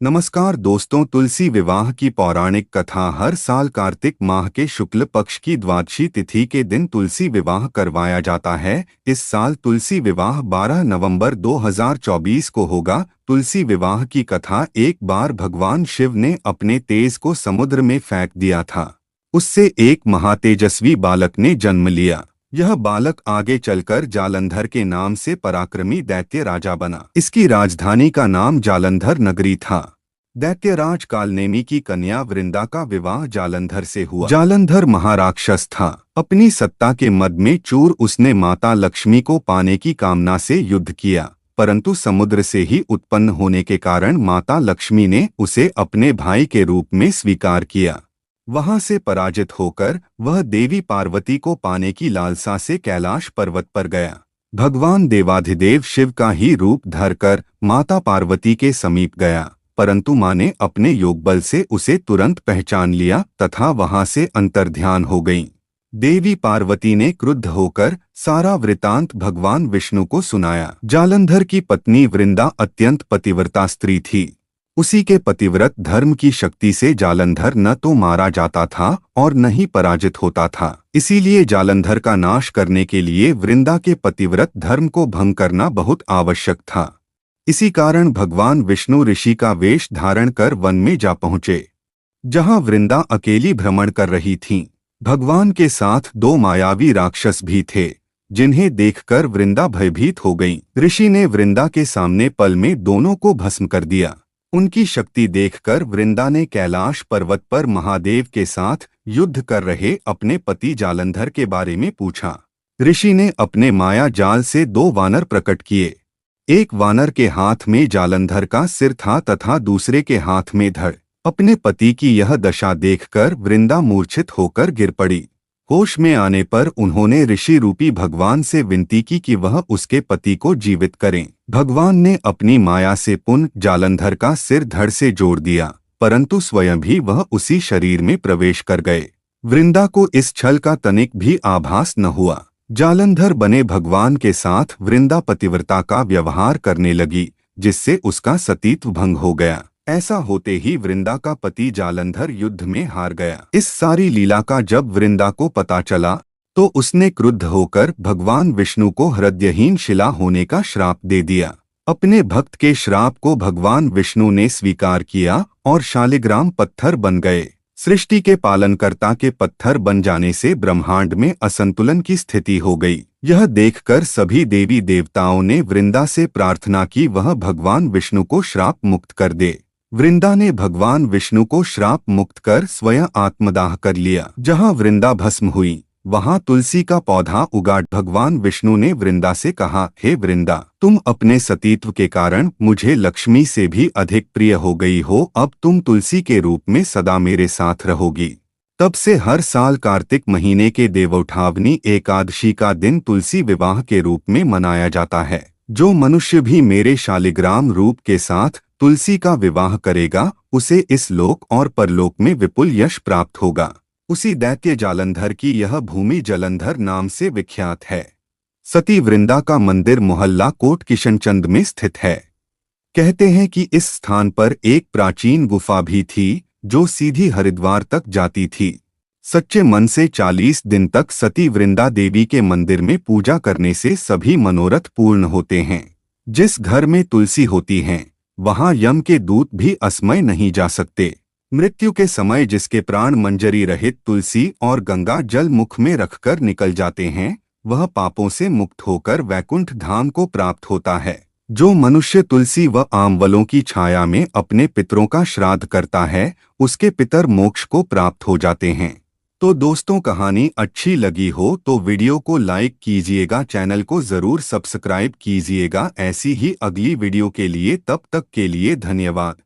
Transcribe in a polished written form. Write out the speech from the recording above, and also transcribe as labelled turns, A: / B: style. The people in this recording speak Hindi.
A: नमस्कार दोस्तों, तुलसी विवाह की पौराणिक कथा। हर साल कार्तिक माह के शुक्ल पक्ष की द्वादशी तिथि के दिन तुलसी विवाह करवाया जाता है। इस साल तुलसी विवाह 12 नवंबर 2024 को होगा। तुलसी विवाह की कथा: एक बार भगवान शिव ने अपने तेज को समुद्र में फेंक दिया था। उससे एक महातेजस्वी बालक ने जन्म लिया। यह बालक आगे चलकर जालंधर के नाम से पराक्रमी दैत्य राजा बना। इसकी राजधानी का नाम जालंधर नगरी था। दैत्यराज कालनेमी की कन्या वृंदा का विवाह जालंधर से हुआ। जालंधर महाराक्षस था। अपनी सत्ता के मद में चूर उसने माता लक्ष्मी को पाने की कामना से युद्ध किया, परंतु समुद्र से ही उत्पन्न होने के कारण माता लक्ष्मी ने उसे अपने भाई के रूप में स्वीकार किया। वहां से पराजित होकर वह देवी पार्वती को पाने की लालसा से कैलाश पर्वत पर गया। भगवान देवाधिदेव शिव का ही रूप धरकर माता पार्वती के समीप गया, परंतु मां ने अपने योगबल से उसे तुरंत पहचान लिया तथा वहां से अंतर्ध्यान हो गईं। देवी पार्वती ने क्रुद्ध होकर सारा वृतांत भगवान विष्णु को सुनाया। जालंधर की पत्नी वृंदा अत्यंत पतिव्रता स्त्री थी। उसी के पतिव्रत धर्म की शक्ति से जालंधर न तो मारा जाता था और न ही पराजित होता था। इसीलिए जालंधर का नाश करने के लिए वृंदा के पतिव्रत धर्म को भंग करना बहुत आवश्यक था। इसी कारण भगवान विष्णु ऋषि का वेश धारण कर वन में जा पहुँचे, जहाँ वृंदा अकेली भ्रमण कर रही थीं। भगवान के साथ दो मायावी राक्षस भी थे, जिन्हें देखकर वृंदा भयभीत हो गई। ऋषि ने वृंदा के सामने पल में दोनों को भस्म कर दिया। उनकी शक्ति देखकर वृंदा ने कैलाश पर्वत पर महादेव के साथ युद्ध कर रहे अपने पति जालंधर के बारे में पूछा। ऋषि ने अपने माया जाल से दो वानर प्रकट किए। एक वानर के हाथ में जालंधर का सिर था तथा दूसरे के हाथ में धड़। अपने पति की यह दशा देखकर वृंदा मूर्छित होकर गिर पड़ी। होश में आने पर उन्होंने ऋषि रूपी भगवान से विनती की कि वह उसके पति को जीवित करें। भगवान ने अपनी माया से पुनः जालंधर का सिर धड़ से जोड़ दिया, परंतु स्वयं भी वह उसी शरीर में प्रवेश कर गए। वृंदा को इस छल का तनिक भी आभास न हुआ। जालंधर बने भगवान के साथ वृंदा पतिव्रता का व्यवहार करने लगी, जिससे उसका सतीत्व भंग हो गया। ऐसा होते ही वृंदा का पति जालंधर युद्ध में हार गया। इस सारी लीला का जब वृंदा को पता चला तो उसने क्रुद्ध होकर भगवान विष्णु को हृदयहीन शिला होने का श्राप दे दिया। अपने भक्त के श्राप को भगवान विष्णु ने स्वीकार किया और शालिग्राम पत्थर बन गए। सृष्टि के पालनकर्ता के पत्थर बन जाने से ब्रह्मांड में असंतुलन की स्थिति हो गई। यह देखकर सभी देवी देवताओं ने वृंदा से प्रार्थना की वह भगवान विष्णु को श्राप मुक्त कर दे। वृंदा ने भगवान विष्णु को श्राप मुक्त कर स्वयं आत्मदाह कर लिया। जहाँ वृंदा भस्म हुई वहाँ तुलसी का पौधा उगा। भगवान विष्णु ने वृंदा से कहा, हे वृंदा, तुम अपने सतीत्व के कारण मुझे लक्ष्मी से भी अधिक प्रिय हो गई हो। अब तुम तुलसी के रूप में सदा मेरे साथ रहोगी। तब से हर साल कार्तिक महीने के देवउठावनी एकादशी का दिन तुलसी विवाह के रूप में मनाया जाता है। जो मनुष्य भी मेरे शालिग्राम रूप के साथ तुलसी का विवाह करेगा, उसे इस लोक और परलोक में विपुल यश प्राप्त होगा। उसी दैत्य जालंधर की यह भूमि जलंधर नाम से विख्यात है। सती वृंदा का मंदिर मोहल्ला कोट किशनचंद में स्थित है। कहते हैं कि इस स्थान पर एक प्राचीन गुफा भी थी जो सीधी हरिद्वार तक जाती थी। सच्चे मन से 40 दिन तक सती वृंदा देवी के मंदिर में पूजा करने से सभी मनोरथ पूर्ण होते हैं। जिस घर में तुलसी होती है वहां यम के दूत भी असमय नहीं जा सकते। मृत्यु के समय जिसके प्राण मंजरी रहित तुलसी और गंगा जल मुख में रखकर निकल जाते हैं, वह पापों से मुक्त होकर वैकुंठ धाम को प्राप्त होता है। जो मनुष्य तुलसी व आमवलों की छाया में अपने पितरों का श्राद्ध करता है, उसके पितर मोक्ष को प्राप्त हो जाते हैं। तो दोस्तों, कहानी अच्छी लगी हो तो वीडियो को लाइक कीजिएगा, चैनल को जरूर सब्सक्राइब कीजिएगा। ऐसी ही अगली वीडियो के लिए तब तक के लिए धन्यवाद।